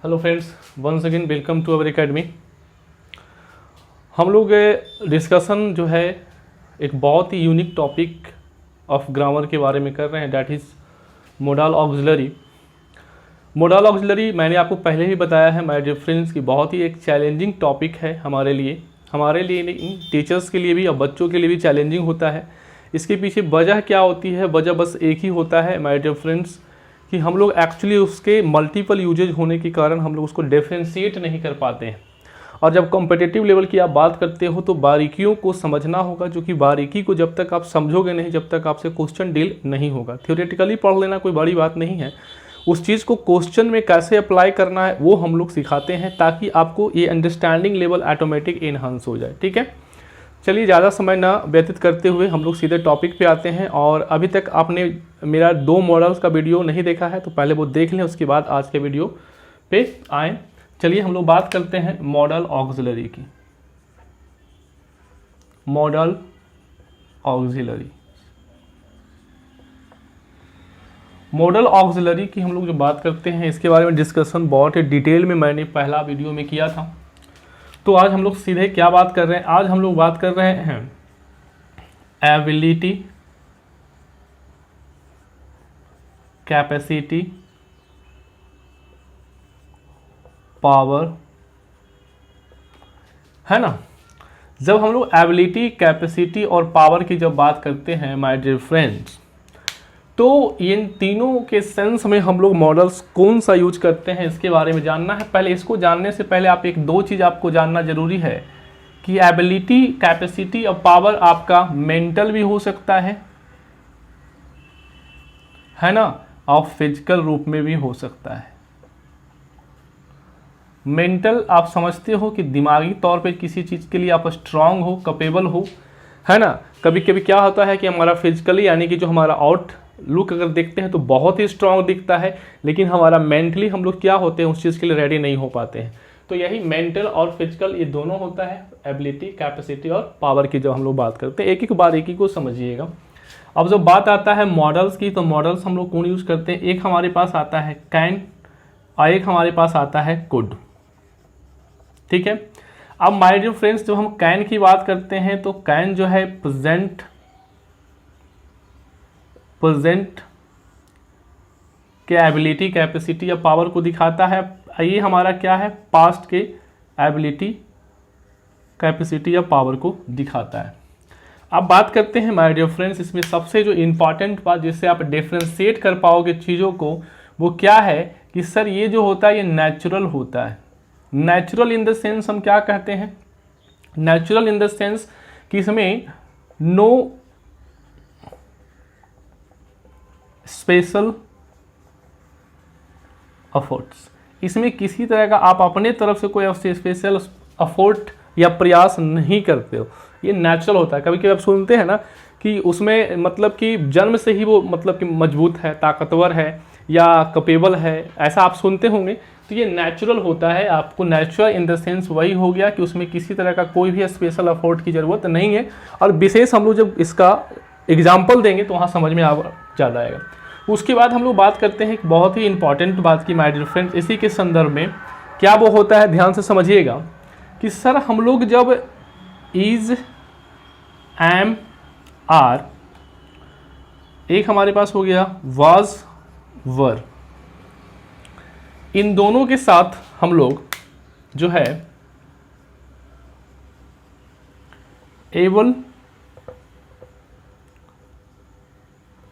Hello friends, once again welcome to our academy. हम लोग discussion जो है एक बहुत ही यूनिक टॉपिक ऑफ ग्रामर के बारे में कर रहे हैं, that is modal auxiliary. Modal auxiliary मैंने आपको पहले ही बताया है माय डियर फ्रेंड्स की बहुत ही एक चैलेंजिंग टॉपिक है हमारे लिए नहीं, टीचर्स के लिए भी और बच्चों के लिए भी चैलेंजिंग होता है। इसके पीछे वजह क्या होती है? वजह बस एक ही होता है माय डियर फ्रेंड्स कि हम लोग एक्चुअली उसके मल्टीपल यूजेज होने के कारण हम लोग उसको डिफ्रेंशिएट नहीं कर पाते हैं। और जब कॉम्पिटिटिव लेवल की आप बात करते हो तो बारीकियों को समझना होगा, जो कि बारीकी को जब तक आप समझोगे नहीं, जब तक आपसे क्वेश्चन डील नहीं होगा। थ्योरेटिकली पढ़ लेना कोई बड़ी बात नहीं है, उस चीज़ को क्वेश्चन में कैसे अप्लाई करना है वो हम लोग सिखाते हैं, ताकि आपको ये अंडरस्टैंडिंग लेवल ऑटोमेटिक इन्हांस हो जाए। ठीक है, चलिए ज़्यादा समय ना व्यतीत करते हुए हम लोग सीधे टॉपिक पे आते हैं। और अभी तक आपने मेरा 2 मॉडल्स का वीडियो नहीं देखा है तो पहले वो देख लें, उसके बाद आज के वीडियो पे आएँ। चलिए हम लोग बात करते हैं मॉडल ऑक्सिलरी की। मॉडल ऑक्सिलरी की हम लोग जो बात करते हैं इसके बारे में डिस्कशन बहुत ही डिटेल में मैंने पहला वीडियो में किया था। तो आज हम लोग सीधे क्या बात कर रहे हैं? आज हम लोग बात कर रहे हैं एबिलिटी, कैपेसिटी, पावर, है ना। जब हम लोग एबिलिटी, कैपेसिटी और पावर की जब बात करते हैं माय डियर फ्रेंड्स, तो इन तीनों के सेंस में हम लोग मॉडल्स कौन सा यूज करते हैं इसके बारे में जानना है। पहले इसको जानने से पहले आप एक 2 चीज़ आपको जानना जरूरी है कि एबिलिटी, कैपेसिटी और पावर आपका मेंटल भी हो सकता है ना, और फिजिकल रूप में भी हो सकता है। मेंटल आप समझते हो कि दिमागी तौर पे किसी चीज़ के लिए आप स्ट्रांग हो, कैपेबल हो, है ना। कभी कभी क्या होता है कि हमारा फिजिकली यानी कि जो हमारा आउट लुक अगर देखते हैं तो बहुत ही स्ट्रांग दिखता है, लेकिन हमारा मेंटली हम लोग क्या होते हैं उस चीज़ के लिए रेडी नहीं हो पाते हैं। तो यही मेंटल और फिजिकल ये दोनों होता है एबिलिटी, कैपेसिटी और पावर की जब हम लोग बात करते हैं। एक एक बारीकी को समझिएगा। अब जब बात आता है मॉडल्स की, तो मॉडल्स हम लोग कौन यूज़ करते हैं? एक हमारे पास आता है कैन और एक हमारे पास आता है कुड। ठीक है, अब माय डियर फ्रेंड्स जब हम कैन की बात करते हैं तो कैन जो है प्रेजेंट के एबिलिटी, कैपेसिटी या पावर को दिखाता है। ये हमारा क्या है? पास्ट के एबिलिटी, कैपेसिटी या पावर को दिखाता है। अब बात करते हैं माय डियर फ्रेंड्स, इसमें सबसे जो इम्पॉर्टेंट बात जिससे आप डिफ्रेंशिएट कर पाओगे चीज़ों को, वो क्या है कि सर ये जो होता है ये नेचुरल होता है। नेचुरल इन द सेंस हम क्या कहते हैं? नेचुरल इन द सेंस कि इसमें नो स्पेशल एफर्ट्स, इसमें किसी तरह का आप अपने तरफ से कोई स्पेशल एफर्ट या प्रयास नहीं करते हो, ये नेचुरल होता है। कभी कभी आप सुनते हैं ना कि उसमें मतलब कि जन्म से ही वो मतलब कि मजबूत है, ताकतवर है या कैपेबल है, ऐसा आप सुनते होंगे। तो ये नेचुरल होता है। आपको नेचुरल इन द सेंस वही हो गया कि उसमें किसी तरह का कोई भी स्पेशल एफर्ट की ज़रूरत नहीं है। और विशेष हम लोग जब इसका एग्जाम्पल देंगे तो वहाँ समझ में ज़्यादा आएगा। उसके बाद हम लोग बात करते हैं एक बहुत ही इंपॉर्टेंट बात की माय डियर फ्रेंड्स, इसी के संदर्भ में क्या वो होता है, ध्यान से समझिएगा कि सर हम लोग जब इज, एम, आर, एक हमारे पास हो गया वाज, वर, इन दोनों के साथ हम लोग जो है एबल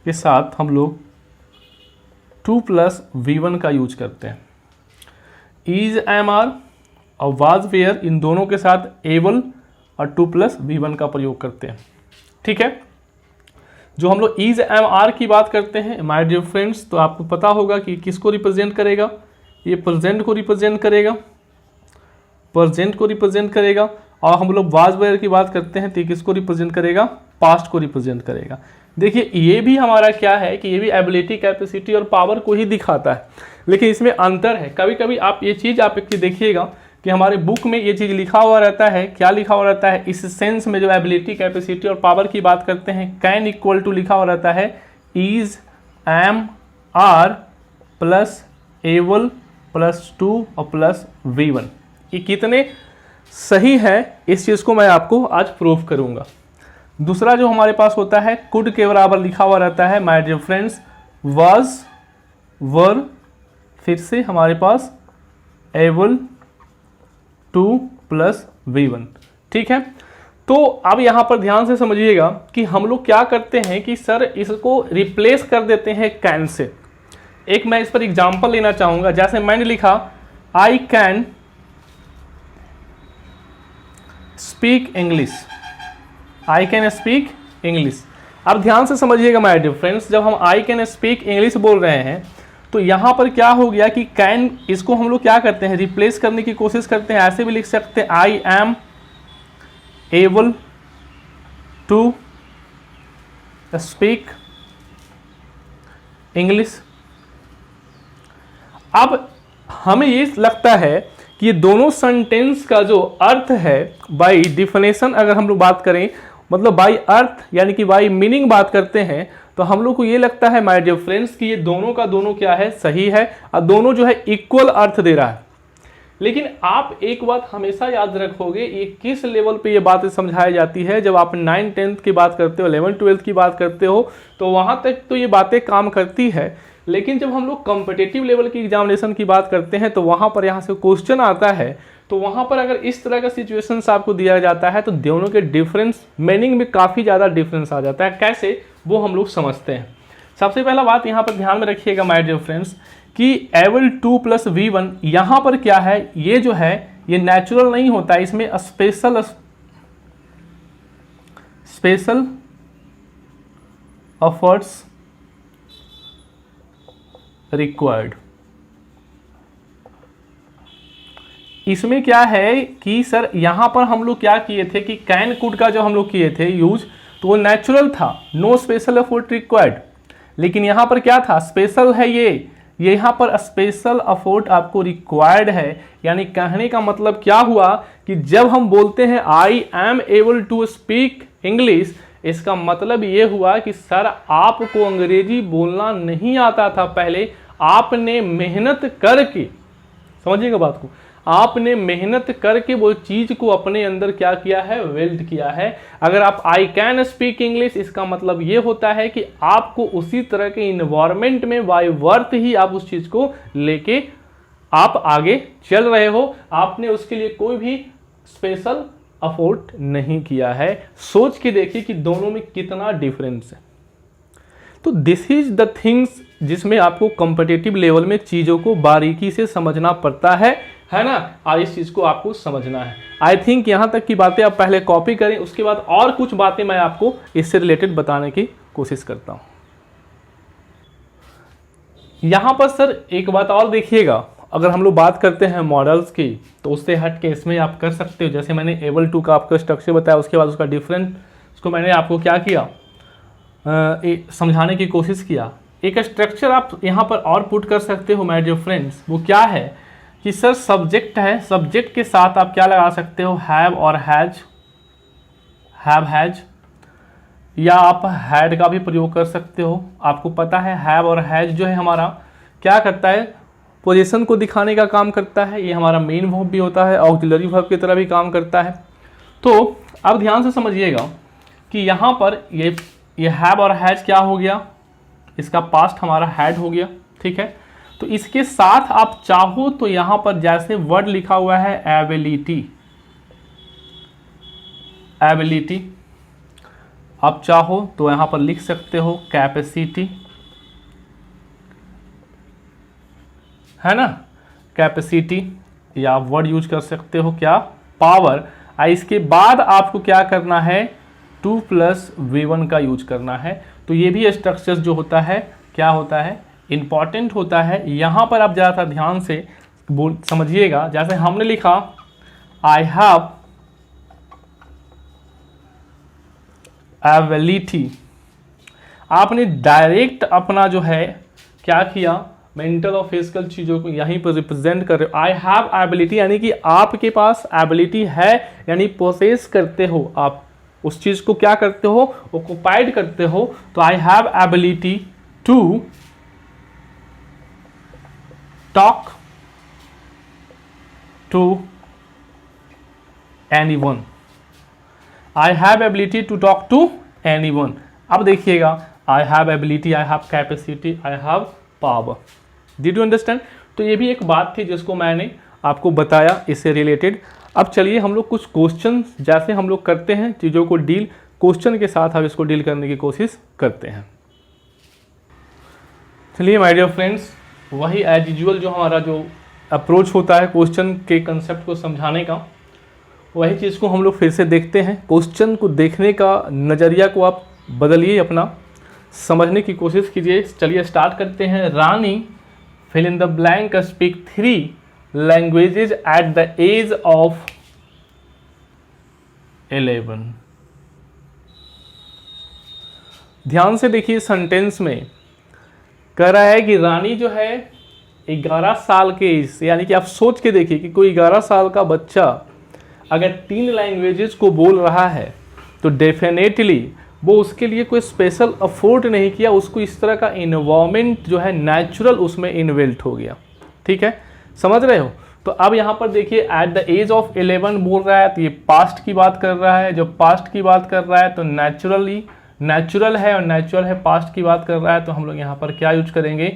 के साथ हम लोग 2+V1 का यूज करते हैं। इज, एम, आर और वाज, वेयर, इन दोनों के साथ एबल और 2+V1 का प्रयोग करते हैं। ठीक है, जो हम लोग इज, एम, आर की बात करते हैं माय डियर फ्रेंड्स, तो आपको पता होगा कि किसको रिप्रेजेंट करेगा? ये प्रेजेंट को रिप्रेजेंट करेगा। और हम लोग वाज, वेयर की बात करते हैं तो ये किसको रिप्रेजेंट करेगा? पास्ट को रिप्रेजेंट करेगा। देखिए ये भी हमारा क्या है कि ये भी एबिलिटी, कैपेसिटी और पावर को ही दिखाता है, लेकिन इसमें अंतर है। कभी कभी आप ये चीज़ आप देखिएगा कि हमारे बुक में ये चीज़ लिखा हुआ रहता है। क्या लिखा हुआ रहता है? इस सेंस में जो एबिलिटी, कैपेसिटी और पावर की बात करते हैं, कैन इक्वल टू लिखा हुआ रहता है is, am, are plus able plus 2 और प्लस V1, ये कितने सही है इस चीज़ को मैं आपको आज प्रूव करूंगा। दूसरा जो हमारे पास होता है कुड के बराबर लिखा हुआ रहता है माय डियर फ्रेंड्स वाज, वर, फिर से हमारे पास एबल टू प्लस V1, ठीक है। तो अब यहाँ पर ध्यान से समझिएगा कि हम लोग क्या करते हैं कि सर इसको रिप्लेस कर देते हैं कैन से। एक मैं इस पर एग्जांपल लेना चाहूँगा, जैसे मैंने लिखा I can speak English, I can speak English. अब ध्यान से समझिएगा माय डियर फ्रेंड्स, जब हम आई कैन स्पीक इंग्लिश बोल रहे हैं तो यहाँ पर क्या हो गया कि कैन, इसको हम लोग क्या करते हैं रिप्लेस करने की कोशिश करते हैं। ऐसे भी लिख सकते हैं I am able to speak English. अब हमें ये लगता है कि ये दोनों सेंटेंस का जो अर्थ है बाय डेफिनेशन अगर हम लोग बात करें, मतलब बाय अर्थ यानी कि बाय मीनिंग बात करते हैं, तो हम लोग को ये लगता है माय डियर फ्रेंड्स कि ये दोनों का दोनों क्या है सही है और दोनों जो है इक्वल अर्थ दे रहा है। लेकिन आप एक बात हमेशा याद रखोगे, ये किस लेवल पे ये बातें समझाई जाती है। जब आप 9th 10th की बात करते हो, 11th 12th की बात करते हो, तो वहां तक तो ये बातें काम करती है। लेकिन जब हम लोग कॉम्पिटिटिव लेवल की एग्जामिनेशन की बात करते हैं तो वहां पर यहाँ से क्वेश्चन आता है, तो वहां पर अगर इस तरह का सिचुएशंस आपको दिया जाता है तो दोनों के डिफरेंस मीनिंग में काफ़ी ज़्यादा डिफरेंस आ जाता है। कैसे, वो हम लोग समझते हैं। सबसे पहला बात यहाँ पर ध्यान में रखिएगा माय डियर फ्रेंड्स कि एबल टू प्लस V1 यहाँ पर क्या है, ये जो है ये नेचुरल नहीं होता है, इसमें स्पेशल एफर्ट्स रिक्वायर्ड। इसमें क्या है कि सर यहाँ पर हम लोग क्या किए थे कि कैन कुड का जो हम लोग किए थे यूज, तो वो नेचुरल था, नो स्पेशल एफर्ट रिक्वायर्ड। लेकिन यहाँ पर क्या था, स्पेशल है ये यहाँ पर स्पेशल एफर्ट आपको रिक्वायर्ड है। यानी कहने का मतलब क्या हुआ कि जब हम बोलते हैं I am able to speak English, इसका मतलब ये हुआ कि सर आपको अंग्रेजी बोलना नहीं आता था पहले, आपने मेहनत करके, समझिएगा बात को, आपने मेहनत करके वो चीज को अपने अंदर क्या किया है, वेल्ड किया है। अगर आप आई कैन स्पीक इंग्लिश, इसका मतलब ये होता है कि आपको उसी तरह के इन्वायरमेंट में बाय बर्थ ही आप उस चीज को लेके आप आगे चल रहे हो, आपने उसके लिए कोई भी स्पेशल एफर्ट नहीं किया है। सोच के देखिए कि दोनों में कितना डिफरेंस है। तो दिस इज द थिंग्स जिसमें आपको कॉम्पिटिटिव लेवल में चीज़ों को बारीकी से समझना पड़ता है ना, और इस चीज़ को आपको समझना है। आई थिंक यहाँ तक की बातें आप पहले कॉपी करें, उसके बाद और कुछ बातें मैं आपको इससे रिलेटेड बताने की कोशिश करता हूँ। यहाँ पर सर एक बात और देखिएगा, अगर हम लोग बात करते हैं मॉडल्स की, तो उससे हट के इसमें आप कर सकते हो। जैसे मैंने एबल टू का आपका स्ट्रक्चर बताया, उसके बाद उसका डिफरेंस, उसको मैंने आपको क्या किया, समझाने की कोशिश किया। एक स्ट्रक्चर आप यहाँ पर और पुट कर सकते हो माय डियर फ्रेंड्स, वो क्या है कि सर सब्जेक्ट है, सब्जेक्ट के साथ आप क्या लगा सकते हो, हैव और हैज, हैव हैज, या आप हैड का भी प्रयोग कर सकते हो। आपको पता है हैव और हैज जो है हमारा क्या करता है, पोजीशन को दिखाने का काम करता है। ये हमारा मेन वर्ब भी होता है, ऑक्सिलरी वर्ब की तरह भी काम करता है। तो अब ध्यान से समझिएगा कि यहाँ पर ये हैव और हैज क्या हो गया, इसका पास्ट हमारा हैड हो गया, ठीक है। तो इसके साथ आप चाहो तो यहाँ पर जैसे वर्ड लिखा हुआ है एबिलिटी, एबिलिटी, आप चाहो तो यहाँ पर लिख सकते हो कैपेसिटी, है ना, कैपेसिटी, या वर्ड यूज कर सकते हो क्या, पावर। इसके बाद आपको क्या करना है, 2 प्लस V1 का यूज करना है। तो ये भी स्ट्रक्चर जो होता है क्या होता है, इंपॉर्टेंट होता है। यहाँ पर आप ज़्यादा ध्यान से समझिएगा। जैसे हमने लिखा आई हैव एबिलिटी, आपने डायरेक्ट अपना जो है क्या किया, मेंटल और फिजिकल चीज़ों को यहीं पर रिप्रेजेंट कर रहे हो। आई हैव एबिलिटी यानी कि आपके पास एबिलिटी है, यानी प्रोसेस करते हो, आप उस चीज़ को क्या करते हो, ऑक्युपाइड करते हो। तो I have ability to talk to anyone. I have ability to talk to anyone. अब देखिएगा, I have ability, I have capacity, I have power. Did you understand? तो ये भी एक बात थी जिसको मैंने आपको बताया इससे रिलेटेड। अब चलिए हम लोग कुछ क्वेश्चन जैसे हम लोग करते हैं चीज़ों को डील, क्वेश्चन के साथ हम इसको डील करने की कोशिश करते हैं। चलिए माय डियर फ्रेंड्स, वही एज यूजुअल जो हमारा जो अप्रोच होता है क्वेश्चन के कंसेप्ट को समझाने का, वही चीज़ को हम लोग फिर से देखते हैं। क्वेश्चन को देखने का नज़रिया को आप बदलिए, अपना समझने की कोशिश कीजिए। चलिए स्टार्ट करते हैं। Rani fill in the blank speak 3 languages at the age of 11। ध्यान से देखिए, सेंटेंस में कह रहा है कि रानी जो है 11 साल के एज से, यानी कि आप सोच के देखिए कि कोई 11 साल का बच्चा अगर 3 लैंग्वेजेस को बोल रहा है तो डेफिनेटली वो उसके लिए कोई स्पेशल एफर्ट नहीं किया, उसको इस तरह का इन्वायरमेंट जो है नेचुरल उसमें इन्वेल्ट हो गया। ठीक है, समझ रहे हो? तो अब यहाँ पर देखिए एट द एज ऑफ 11 बोल रहा है, तो ये पास्ट की बात कर रहा है। जब पास्ट की बात कर रहा है तो नेचुरल है, और नेचुरल है पास्ट की बात कर रहा है, तो हम लोग यहाँ पर क्या यूज करेंगे?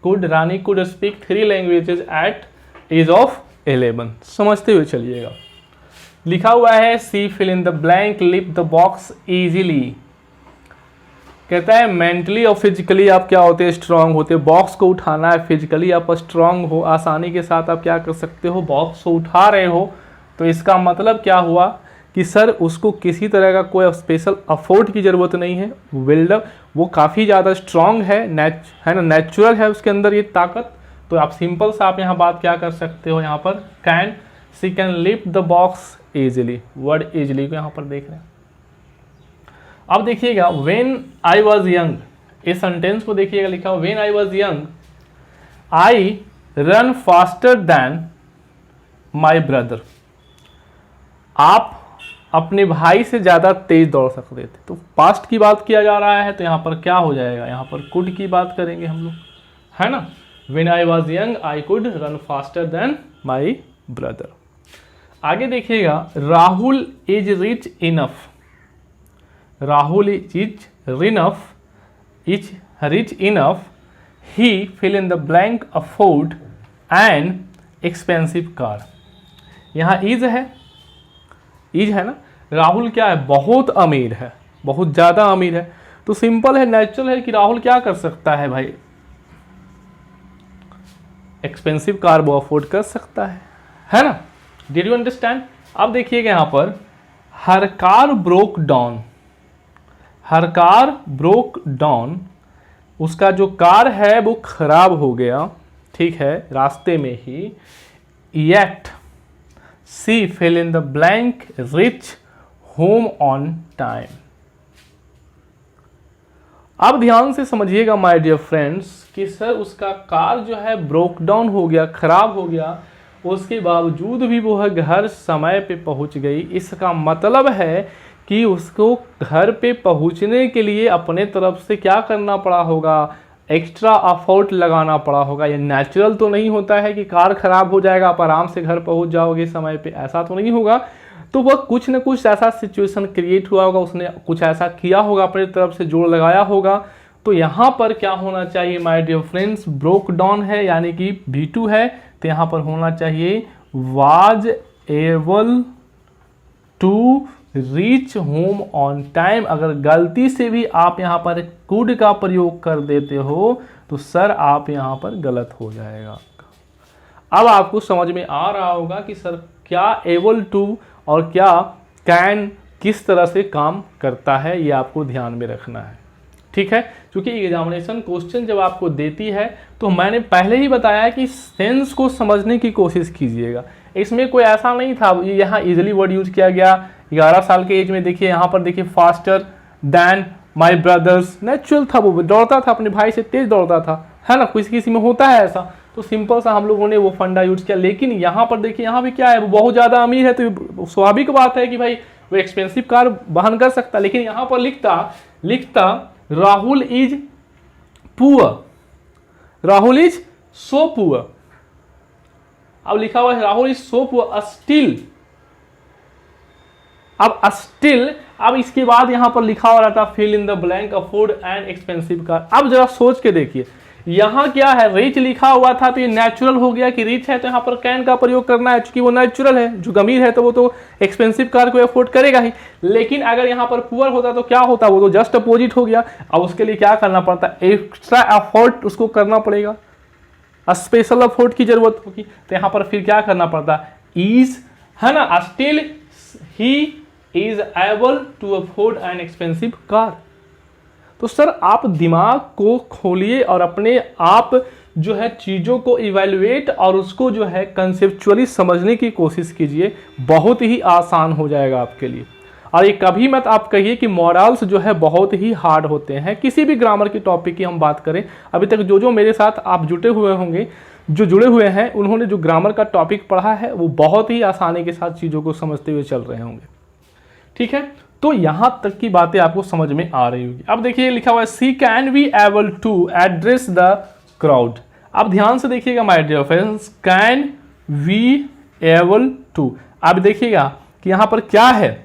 Could. Rani could speak 3 languages at age of 11। समझते हुए चलिएगा। लिखा हुआ है she fill in the blank lip the box easily. कहता है मेंटली और फिजिकली आप क्या होते हैं? स्ट्रांग होते हैं। बॉक्स को उठाना है, फिजिकली आप स्ट्रांग हो, आसानी के साथ आप क्या कर सकते हो? बॉक्स को उठा रहे हो। तो इसका मतलब क्या हुआ कि सर उसको किसी तरह का कोई स्पेशल एफर्ट की ज़रूरत नहीं है। बिल्डअप वो काफ़ी ज़्यादा स्ट्रांग है ना, नेचुरल है उसके अंदर ये ताकत। तो आप सिंपल सा आप यहाँ बात क्या कर सकते हो? यहाँ पर she can lift the box easily. Word easily को यहाँ पर देख रहे हैं। अब देखिएगा व्हेन आई वॉज यंग, इस सेंटेंस को देखिएगा, लिखा हुआ when I was young I run faster than my brother. आप अपने भाई से ज़्यादा तेज दौड़ सकते थे। तो पास्ट की बात किया जा रहा है, तो यहाँ पर क्या हो जाएगा? यहाँ पर कुड की बात करेंगे हम लोग, है ना। When I was young I could run faster than my brother. आगे देखिएगा Rahul is rich enough. Rahul is rich enough he fill in the blank afford an expensive car. यहाँ इज है ना। राहुल क्या है? बहुत अमीर है, बहुत ज़्यादा अमीर है। तो सिंपल है, नेचुरल है कि राहुल क्या कर सकता है भाई? एक्सपेंसिव कार वो अफोर्ड कर सकता है ना। Did you understand? अब देखिएगा यहाँ पर हर कार ब्रोक डाउन, उसका जो कार है वो खराब हो गया, ठीक है, रास्ते में ही। Yet she fill in the blank reach home on time. अब ध्यान से समझिएगा माय डियर फ्रेंड्स कि सर उसका कार जो है ब्रोक डाउन हो गया, खराब हो गया, उसके बावजूद भी वो घर समय पे पहुंच गई। इसका मतलब है कि उसको घर पे पहुंचने के लिए अपने तरफ से क्या करना पड़ा होगा? एक्स्ट्रा एफर्ट लगाना पड़ा होगा। ये नेचुरल तो नहीं होता है कि कार खराब हो जाएगा आप आराम से घर पहुंच जाओगे समय पे, ऐसा तो नहीं होगा। तो वह कुछ न कुछ ऐसा सिचुएशन क्रिएट हुआ होगा, उसने कुछ ऐसा किया होगा, अपनी तरफ से जोड़ लगाया होगा। तो यहाँ पर क्या होना चाहिए my dear friends? Broke down है यानी कि V2 है, तो यहाँ पर होना चाहिए was able to reach home on time. अगर गलती से भी आप यहाँ पर कुड का प्रयोग कर देते हो तो सर आप यहाँ पर गलत हो जाएगा। अब आपको समझ में आ रहा होगा कि सर क्या एबल टू और क्या कैन किस तरह से काम करता है, ये आपको ध्यान में रखना है, ठीक है। क्योंकि एग्जामिनेशन क्वेश्चन जब आपको देती है तो मैंने पहले ही बताया कि सेंस को समझने की कोशिश कीजिएगा। इसमें कोई ऐसा नहीं था, यहाँ इजीली वर्ड यूज किया गया। 11 साल के एज में देखिए, यहाँ पर देखिए faster than my brothers, natural था, वो दौड़ता था, अपने भाई से तेज दौड़ता था, है ना। किसी किसी में होता है ऐसा, तो सिंपल सा हम लोगों ने वो फंडा यूज किया। लेकिन यहाँ पर देखिए, यहाँ भी क्या है, वो बहुत ज़्यादा अमीर है, तो स्वाभाविक बात है कि भाई वो एक्सपेंसिव कार वहन कर सकता। लेकिन यहाँ पर लिखता Rahul is poor, Rahul is so poor, अब लिखा हुआ है राहुल इज सोप स्टिल, अब स्टिल, अब इसके बाद यहां पर लिखा हुआ रहता fill in the blank afford and expensive car. अब जरा सोच के देखिए, यहां क्या है, रिच लिखा हुआ था तो ये नेचुरल हो गया कि रिच है तो यहां पर कैन का प्रयोग करना है, क्योंकि वो नेचुरल है। जो अमीर है तो वो तो एक्सपेंसिव कार को अफोर्ड करेगा ही। लेकिन अगर यहां पर पुअर होता तो क्या होता, वो तो जस्ट अपोजिट हो गया। अब उसके लिए क्या करना पड़ता, एक्स्ट्रा एफर्ट उसको करना पड़ेगा, स्पेशल एफर्ट की जरूरत होगी। तो यहां पर फिर क्या करना पड़ता, इज, है ना, still he is able to afford an expensive car. तो सर आप दिमाग को खोलिए और अपने आप जो है चीज़ों को इवैल्यूएट और उसको जो है कंसेप्चुअली समझने की कोशिश कीजिए, बहुत ही आसान हो जाएगा आपके लिए। और ये कभी मत आप कहिए कि मॉडल्स जो है बहुत ही हार्ड होते हैं। किसी भी ग्रामर की टॉपिक की हम बात करें, अभी तक जो मेरे साथ आप जुटे हुए होंगे, जो जुड़े हुए हैं, उन्होंने जो ग्रामर का टॉपिक पढ़ा है वो बहुत ही आसानी के साथ चीज़ों को समझते हुए चल रहे होंगे। ठीक है, तो यहां तक की बातें आपको समझ में आ रही होगी। अब देखिए लिखा हुआ है she can be able to address the crowd. अब ध्यान से देखिएगा my dear friends, can we able to. अब देखिएगा कि यहां पर क्या है,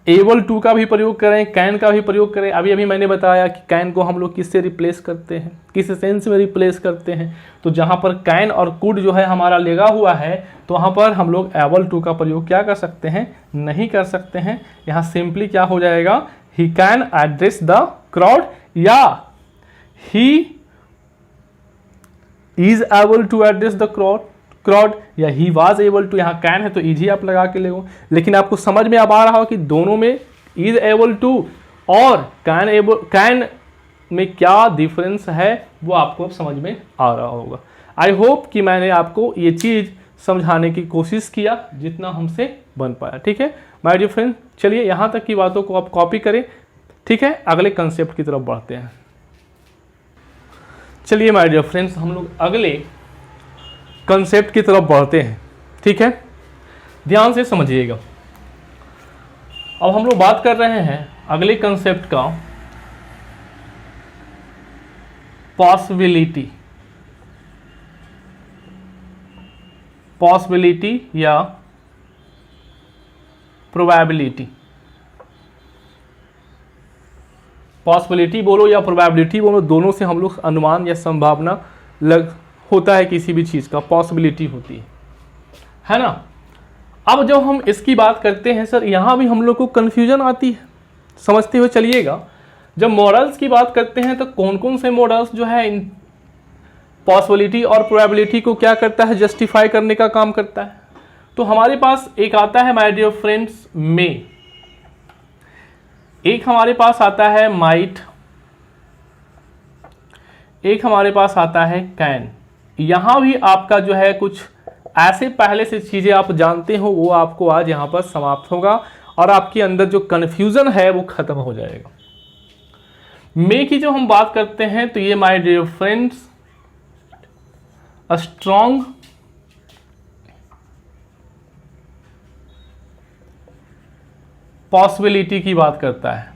एबल टू का भी प्रयोग करें, कैन का भी प्रयोग करें। अभी मैंने बताया कि कैन को हम लोग किससे रिप्लेस करते हैं, किस सेंस में रिप्लेस करते हैं। तो जहां पर कैन और कुड जो है हमारा लगा हुआ है, तो वहां पर हम लोग एबल टू का प्रयोग क्या कर सकते हैं, नहीं कर सकते हैं। यहां सिंपली क्या हो जाएगा, he can address the crowd, या he is able to address the crowd, या ही वाज एबल टू। यहाँ कैन है तो इज ही आप लगा के ले, लेकिन आपको समझ में अब आ रहा हो कि दोनों में इज एबल टू और कैन में क्या डिफरेंस है, वो आपको समझ में आ रहा होगा। आई होप कि मैंने आपको ये चीज़ समझाने की कोशिश किया जितना हमसे बन पाया। ठीक है माय डियर फ्रेंड, चलिए यहाँ तक की बातों को आप कॉपी करें। ठीक है, अगले कंसेप्ट की तरफ बढ़ते हैं। चलिए माय डियर फ्रेंड्स, हम लोग अगले कंसेप्ट की तरफ बढ़ते हैं। ठीक है, ध्यान से समझिएगा। अब हम लोग बात कर रहे हैं अगले कंसेप्ट का, पॉसिबिलिटी या प्रोबेबिलिटी। पॉसिबिलिटी बोलो या प्रोबेबिलिटी बोलो, दोनों से हम लोग अनुमान या संभावना होता है किसी भी चीज़ का, पॉसिबिलिटी होती है ना। अब जब हम इसकी बात करते हैं सर, यहाँ भी हम लोग को कन्फ्यूजन आती है, समझते हुए चलिएगा। जब मॉडल्स की बात करते हैं तो कौन कौन से मॉडल्स जो है इन पॉसिबिलिटी और प्रोबेबिलिटी को क्या करता है, जस्टिफाई करने का काम करता है। तो हमारे पास एक आता है माय डियर फ्रेंड्स मे, एक हमारे पास आता है माइट, एक हमारे पास आता है कैन। यहां भी आपका जो है कुछ ऐसे पहले से चीजें आप जानते हो वो आपको आज यहां पर समाप्त होगा और आपके अंदर जो कन्फ्यूजन है वो खत्म हो जाएगा। मे की जो हम बात करते हैं तो ये my dear friends strong possibility की बात करता है,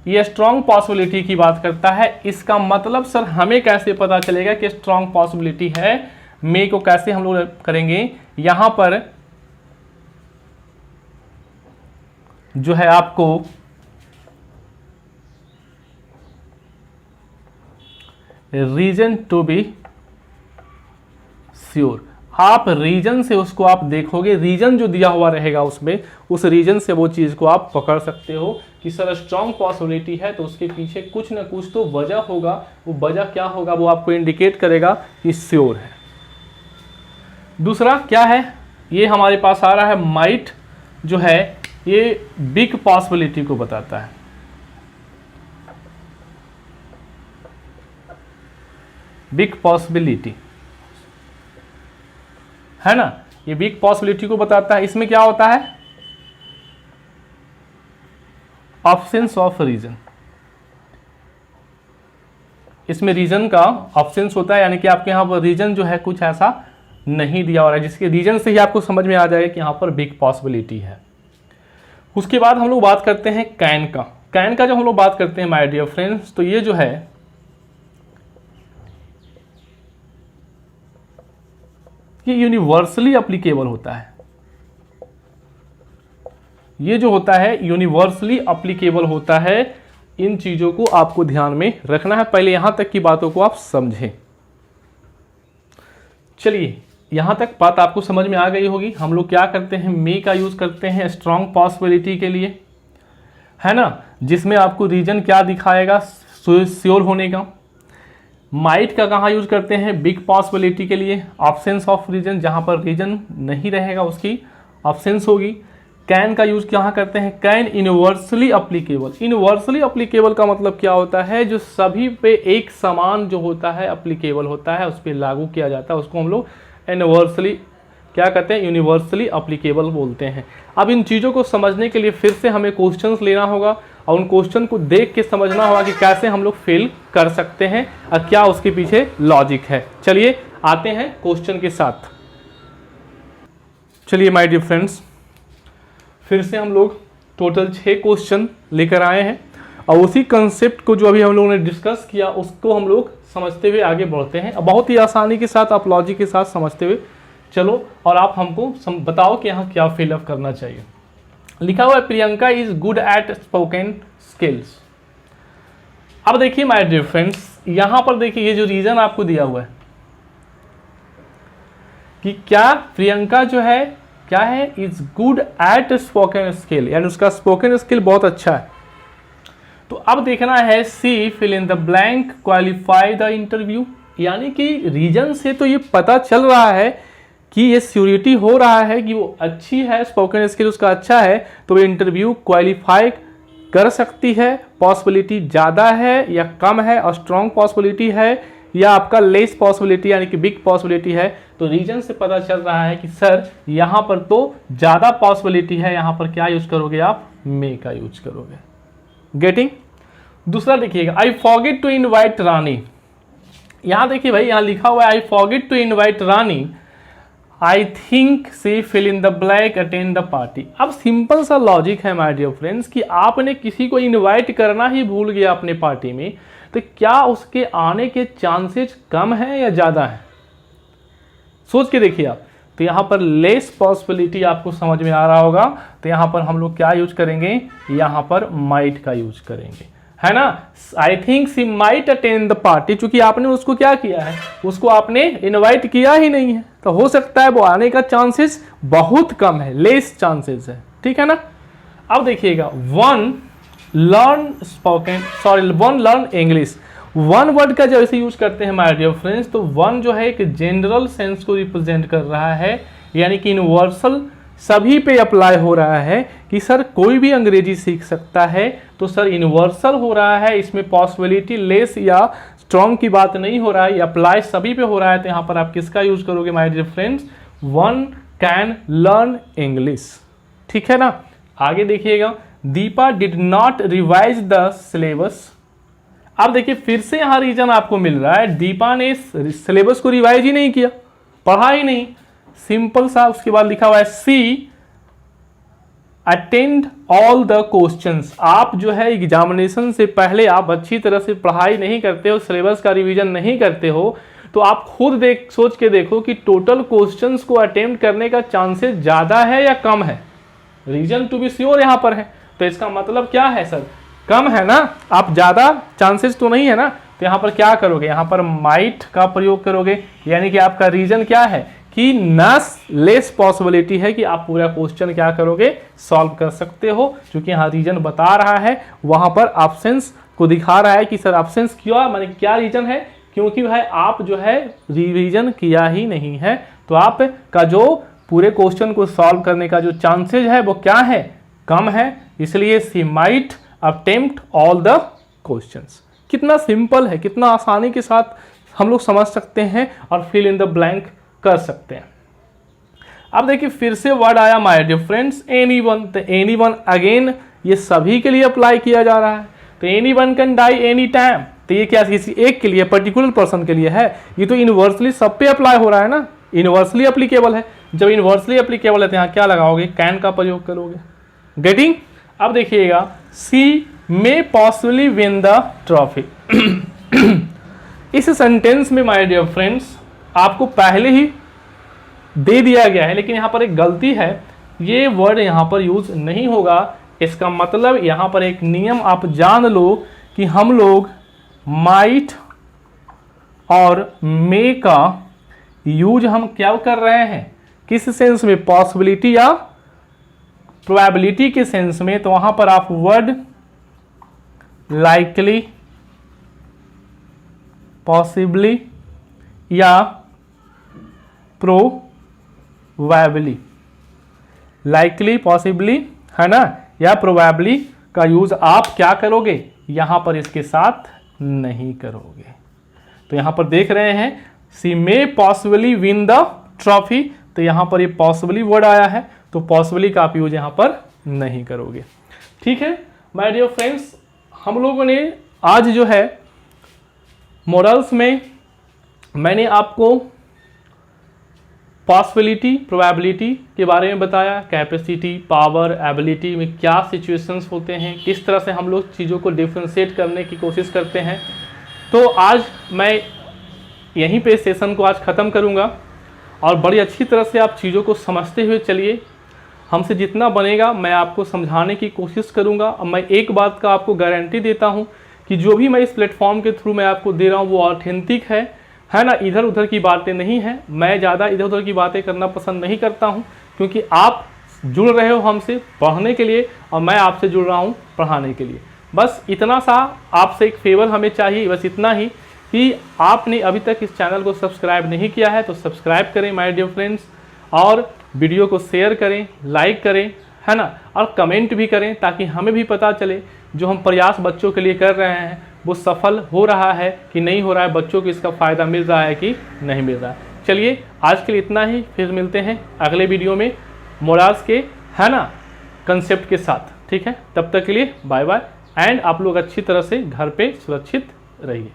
ये स्ट्रॉन्ग पॉसिबिलिटी की बात करता है। इसका मतलब सर हमें कैसे पता चलेगा कि स्ट्रॉन्ग पॉसिबिलिटी है, मे को कैसे हम लोग करेंगे, यहां पर जो है आपको रीजन टू बी श्योर, आप रीजन से उसको आप देखोगे, रीजन जो दिया हुआ रहेगा उसमें, उस रीजन से वो चीज को आप पकड़ सकते हो कि सर स्ट्रॉन्ग पॉसिबिलिटी है तो उसके पीछे कुछ ना कुछ तो वजह होगा। वो वजह क्या होगा वो आपको इंडिकेट करेगा कि श्योर है। दूसरा क्या है, ये हमारे पास आ रहा है माइट, जो है ये बिग पॉसिबिलिटी को बताता है। बिग पॉसिबिलिटी है ना, ये बिग पॉसिबिलिटी को बताता है। इसमें क्या होता है, ऑब्सेंस ऑफ रीजन, इसमें रीजन का ऑब्सेंस होता है, यानी कि आपके यहाँ पर रीजन जो है कुछ ऐसा नहीं दिया हो रहा है, जिसके रीजन से ही आपको समझ में आ जाएगा कि यहाँ पर बिग पॉसिबिलिटी है। उसके बाद हम लोग बात करते हैं कैन का। कैन का जब हम लोग बात करते हैं माय डियर फ्रेंड्स, तो ये जो है ये यूनिवर्सली अप्लीकेबल होता है। ये जो होता है यूनिवर्सली अप्लीकेबल होता है। इन चीजों को आपको ध्यान में रखना है। पहले यहां तक की बातों को आप समझें। चलिए, यहां तक बात आपको समझ में आ गई होगी। हम लोग क्या करते हैं, मे का यूज करते हैं स्ट्रॉन्ग पॉसिबिलिटी के लिए, है ना, जिसमें आपको रीजन क्या दिखाएगा, श्योर होने का। माइट का कहाँ यूज करते हैं, बिग पॉसिबिलिटी के लिए, ऑब्सेंस ऑफ रीजन, जहां पर रीजन नहीं रहेगा उसकी ऑब्सेंस होगी। कैन का यूज कहाँ करते हैं, can universally applicable. Universally applicable का मतलब क्या होता है, जो सभी पे एक समान जो होता है अप्लीकेबल होता है, उस पर लागू किया जाता है, उसको हम लोग यूनिवर्सली क्या कहते हैं, यूनिवर्सली अप्लीकेबल बोलते हैं। अब इन चीज़ों को समझने के लिए फिर से हमें क्वेश्चंस लेना होगा और उन क्वेश्चन को देख के समझना होगा कि कैसे हम लोग फिल कर सकते हैं और क्या उसके पीछे लॉजिक है। चलिए आते हैं क्वेश्चन के साथ। चलिए माय डियर फ्रेंड्स, फिर से हम लोग टोटल 6 क्वेश्चन लेकर आए हैं और उसी कंसेप्ट को जो अभी हम लोगों ने डिस्कस किया उसको हम लोग समझते हुए आगे बढ़ते हैं। बहुत ही आसानी के साथ आप लॉजिक के साथ समझते हुए चलो और आप हमको बताओ कि यहाँ क्या फिलअप करना चाहिए। लिखा हुआ है Priyanka is good at spoken skills. अब देखिए माय डियर फ्रेंड्स, यहाँ पर देखिए ये जो रीजन आपको दिया हुआ है कि क्या प्रियंका जो है क्या है, is good at spoken skill, यानी उसका स्पोकन स्किल बहुत अच्छा है। तो अब देखना है she fill in the blank qualify the interview, यानी कि रीजन से तो ये पता चल रहा है कि ये श्योरिटी हो रहा है कि वो अच्छी है, स्पोकन स्किल उसका अच्छा है, तो वो इंटरव्यू क्वालिफाई कर सकती है। पॉसिबिलिटी ज़्यादा है या कम है, और स्ट्रॉन्ग पॉसिबिलिटी है या आपका लेस पॉसिबिलिटी यानी कि बिग पॉसिबिलिटी है। तो रीजन से पता चल रहा है कि सर यहाँ पर तो ज़्यादा पॉसिबिलिटी है, यहाँ पर क्या यूज करोगे आप, मे का यूज करोगे। गेटिंग। दूसरा देखिएगा, I forget to invite Rani. यहाँ देखिए भाई, यहाँ लिखा हुआ है I forget to invite Rani, I think she fill in the blank attend the party. अब सिंपल सा लॉजिक है माय डियर फ्रेंड्स कि आपने किसी को इनवाइट करना ही भूल गया अपने पार्टी में, तो क्या उसके आने के चांसेस कम है या ज़्यादा है, सोच के देखिए आप। तो यहाँ पर लेस पॉसिबिलिटी आपको समझ में आ रहा होगा, तो यहाँ पर हम लोग क्या यूज करेंगे, यहाँ पर माइट का यूज करेंगे, है ना। I think she might attend the party, चूंकि आपने उसको क्या किया है, उसको आपने इनवाइट किया ही नहीं है, तो हो सकता है वो आने का चांसेस बहुत कम है, लेस चांसेस है, ठीक है ना। अब देखिएगा, one learn English. One word का जब ऐसे यूज करते हैं माय डियर फ्रेंड्स, तो वन जो है एक जनरल सेंस को रिप्रेजेंट कर रहा है, यानी कि यूनिवर्सल सभी पे अप्लाई हो रहा है कि सर कोई भी अंग्रेजी सीख सकता है, तो सर यूनिवर्सल हो रहा है, इसमें पॉसिबिलिटी लेस या स्ट्रॉन्ग की बात नहीं हो रहा है, अप्लाई सभी पे हो रहा है। तो यहाँ पर आप किसका यूज करोगे my dear friends, one can learn English, ठीक है ना। आगे देखिएगा, Deepa did not revise the syllabus. अब देखिए फिर से यहाँ रीजन आपको मिल रहा है, दीपा ने सिलेबस को रिवाइज ही नहीं किया, पढ़ा ही नहीं, सिंपल सा। उसके बाद लिखा हुआ है सी अटेंड ऑल द क्वेश्चंस। आप जो है एग्जामिनेशन से पहले आप अच्छी तरह से पढ़ाई नहीं करते हो, सिलेबस का रिवीजन नहीं करते हो, तो आप खुद सोच के देखो कि टोटल क्वेश्चंस को अटेम्प्ट करने का चांसेस ज़्यादा है या कम है। रीजन टू बी श्योर यहाँ पर है, तो इसका मतलब क्या है सर, कम है ना, आप ज़्यादा चांसेस तो नहीं है ना। तो यहाँ पर क्या करोगे, यहाँ पर माइट का प्रयोग करोगे, यानी कि आपका रीजन क्या है कि नस लेस पॉसिबिलिटी है कि आप पूरा क्वेश्चन क्या करोगे, सॉल्व कर सकते हो। क्योंकि यहाँ रीजन बता रहा है, वहाँ पर ऑप्शंस को दिखा रहा है कि सर ऑप्शंस क्यों, माने क्या रीजन है, क्योंकि भाई आप जो है रिवीजन किया ही नहीं है, तो आप का जो पूरे क्वेश्चन को सॉल्व करने का जो चांसेज है वो क्या है, कम है। इसलिए she might attempt all the questions. कितना सिंपल है, कितना आसानी के साथ हम लोग समझ सकते हैं और फिल इन द ब्लैंक कर सकते हैं। अब देखिए फिर से वर्ड आया माय डियर फ्रेंड्स, एनीवन। तो एनीवन अगेन ये सभी के लिए अप्लाई किया जा रहा है, तो anyone can die any time. तो ये क्या किसी एक के लिए, पर्टिकुलर पर्सन के लिए है, ये तो यूनिवर्सली सब पे अप्लाई हो रहा है ना, यूनिवर्सली एप्लीकेबल है। जब यूनिवर्सली एप्लीकेबल है तो यहाँ क्या लगाओगे, कैन का प्रयोग करोगे। गेटिंग। अब देखिएगा, सी मे पॉसिबली विन द ट्रॉफी। इस सेंटेंस में माय डियर फ्रेंड्स आपको पहले ही दे दिया गया है, लेकिन यहाँ पर एक गलती है, ये वर्ड यहाँ पर यूज नहीं होगा। इसका मतलब यहाँ पर एक नियम आप जान लो कि हम लोग माइट और मे का यूज हम क्या कर रहे हैं, किस सेंस में, पॉसिबिलिटी या प्रोबेबिलिटी के सेंस में। तो वहां पर आप वर्ड लाइकली, पॉसिबली या प्रोबेबली, लाइकली, पॉसिबली, है ना, या प्रोबेबली का यूज आप क्या करोगे, यहां पर इसके साथ नहीं करोगे। तो यहां पर देख रहे हैं सी मे पॉसिबली विन द ट्रॉफी, तो यहां पर ये पॉसिबली वर्ड आया है, तो पॉसिबली का आप यूज यहां पर नहीं करोगे। ठीक है माय डियर फ्रेंड्स, हम लोगों ने आज जो है मॉडल्स में मैंने आपको पॉसिबिलिटी, प्रोबेबिलिटी के बारे में बताया, कैपेसिटी, पावर, एबिलिटी में क्या सिचुएशंस होते हैं, किस तरह से हम लोग चीज़ों को डिफ्रेंशिएट करने की कोशिश करते हैं। तो आज मैं यहीं पे सेशन को आज ख़त्म करूँगा और बड़ी अच्छी तरह से आप चीज़ों को समझते हुए चलिए। हमसे जितना बनेगा मैं आपको समझाने की कोशिश करूँगा। और मैं एक बात का आपको गारंटी देता हूँ कि जो भी मैं इस प्लेटफॉर्म के थ्रू मैं आपको दे रहा हूँ वो ऑथेंटिक है ना, इधर उधर की बातें नहीं है। मैं ज़्यादा इधर उधर की बातें करना पसंद नहीं करता हूँ, क्योंकि आप जुड़ रहे हो हमसे पढ़ने के लिए और मैं आपसे जुड़ रहा हूँ पढ़ाने के लिए। बस इतना सा आपसे एक फेवर हमें चाहिए, बस इतना ही कि आपने अभी तक इस चैनल को सब्सक्राइब नहीं किया है तो सब्सक्राइब करें माय डियर फ्रेंड्स, और वीडियो को शेयर करें, लाइक करें, है ना, और कमेंट भी करें, ताकि हमें भी पता चले जो हम प्रयास बच्चों के लिए कर रहे हैं वो सफल हो रहा है कि नहीं हो रहा है, बच्चों को इसका फ़ायदा मिल रहा है कि नहीं मिल रहा है। चलिए आज के लिए इतना ही, फिर मिलते हैं अगले वीडियो में मॉडल्स के, है ना, कंसेप्ट के साथ। ठीक है, तब तक के लिए बाय बाय, एंड आप लोग अच्छी तरह से घर पे सुरक्षित रहिए।